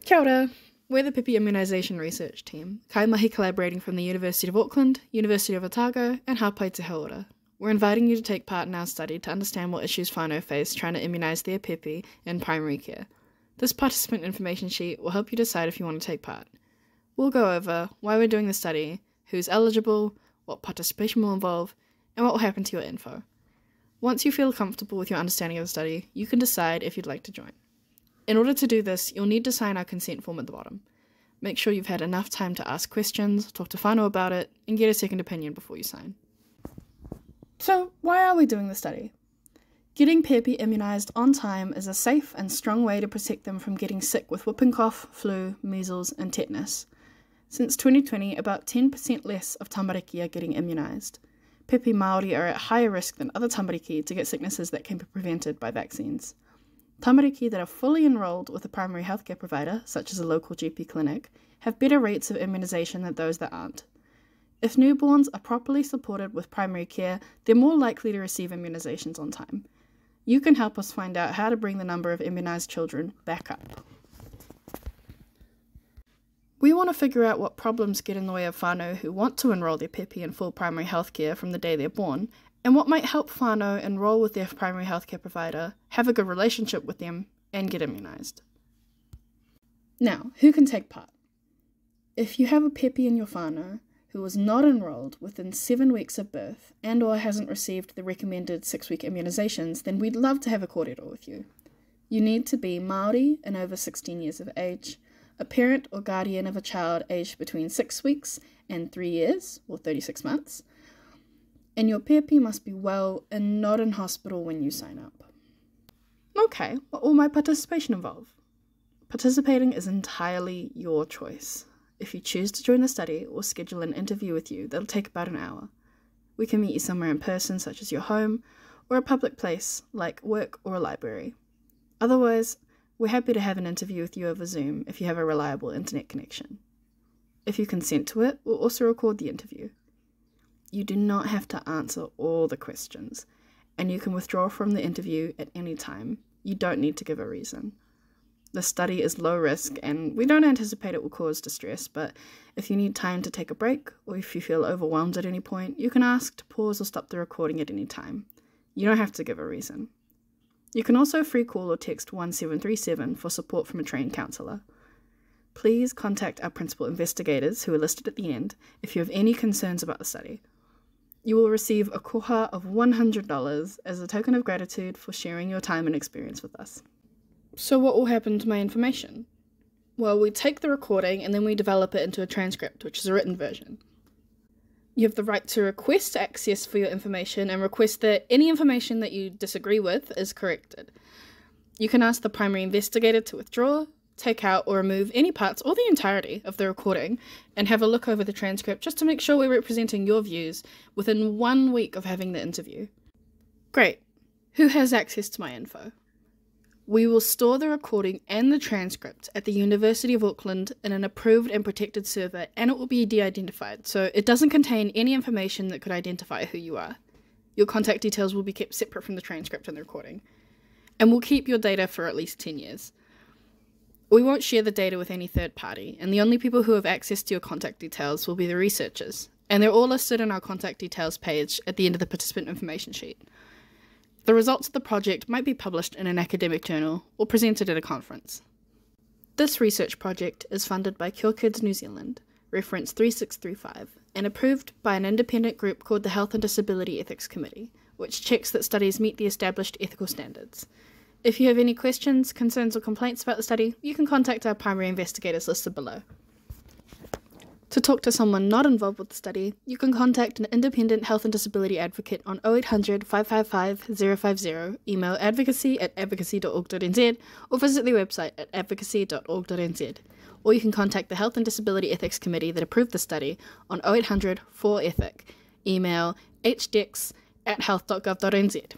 Kia ora! We're the Pēpi Immunisation Research Team, kaimahi collaborating from the University of Auckland, University of Otago, and Hāpai Te Hauora. We're inviting you to take part in our study to understand what issues whānau face trying to immunise their Pēpi in primary care. This participant information sheet will help you decide if you want to take part. We'll go over why we're doing the study, who's eligible, what participation will involve, and what will happen to your info. Once you feel comfortable with your understanding of the study, you can decide if you'd like to join. In order to do this, you'll need to sign our consent form at the bottom. Make sure you've had enough time to ask questions, talk to whānau about it, and get a second opinion before you sign. So, why are we doing the study? Getting Pēpi immunised on time is a safe and strong way to protect them from getting sick with whooping cough, flu, measles, and tetanus. Since 2020, about 10% less of tamariki are getting immunised. Pēpi Māori are at higher risk than other tamariki to get sicknesses that can be prevented by vaccines. Tamariki that are fully enrolled with a primary healthcare provider, such as a local GP clinic, have better rates of immunisation than those that aren't. If newborns are properly supported with primary care, they're more likely to receive immunisations on time. You can help us find out how to bring the number of immunised children back up. We want to figure out what problems get in the way of whānau who want to enrol their Pēpi in full primary healthcare from the day they're born, and what might help whānau enrol with their primary healthcare provider, have a good relationship with them, and get immunised. Now, who can take part? If you have a Pēpi in your whānau who was not enrolled within 7 weeks of birth and or hasn't received the recommended 6-week immunisations, then we'd love to have a kōrero with you. You need to be Māori and over 16 years of age, a parent or guardian of a child aged between 6 weeks and 3 years, or 36 months, and your Pēpi must be well and not in hospital when you sign up. Okay, what will my participation involve? Participating is entirely your choice. If you choose to join the study, we'll schedule an interview with you that'll take about an hour. We can meet you somewhere in person, such as your home, or a public place, like work or a library. Otherwise, we're happy to have an interview with you over Zoom if you have a reliable internet connection. If you consent to it, we'll also record the interview. You do not have to answer all the questions, and you can withdraw from the interview at any time. You don't need to give a reason. The study is low risk, and we don't anticipate it will cause distress, but if you need time to take a break, or if you feel overwhelmed at any point, you can ask to pause or stop the recording at any time. You don't have to give a reason. You can also free call or text 1737 for support from a trained counsellor. Please contact our principal investigators, who are listed at the end, if you have any concerns about the study. You will receive a koha of $100 as a token of gratitude for sharing your time and experience with us. So what will happen to my information? Well, we take the recording and then we develop it into a transcript, which is a written version. You have the right to request access for your information and request that any information that you disagree with is corrected. You can ask the primary investigator to withdraw, take out or remove any parts or the entirety of the recording and have a look over the transcript just to make sure we're representing your views within 1 week of having the interview. Great. Who has access to my info? We will store the recording and the transcript at the University of Auckland in an approved and protected server, and it will be de-identified, so it doesn't contain any information that could identify who you are. Your contact details will be kept separate from the transcript and the recording. And we'll keep your data for at least 10 years. We won't share the data with any third party, and the only people who have access to your contact details will be the researchers, and they're all listed in our contact details page at the end of the participant information sheet. The results of the project might be published in an academic journal or presented at a conference. This research project is funded by Cure Kids New Zealand, reference 3635, and approved by an independent group called the Health and Disability Ethics Committee, which checks that studies meet the established ethical standards. If you have any questions, concerns, or complaints about the study, you can contact our primary investigators listed below. To talk to someone not involved with the study, you can contact an independent health and disability advocate on 0800 555 050, email advocacy@advocacy.org.nz, or visit their website at advocacy.org.nz. Or you can contact the Health and Disability Ethics Committee that approved the study on 0800 4ETHIC, email HDEC@health.gov.nz.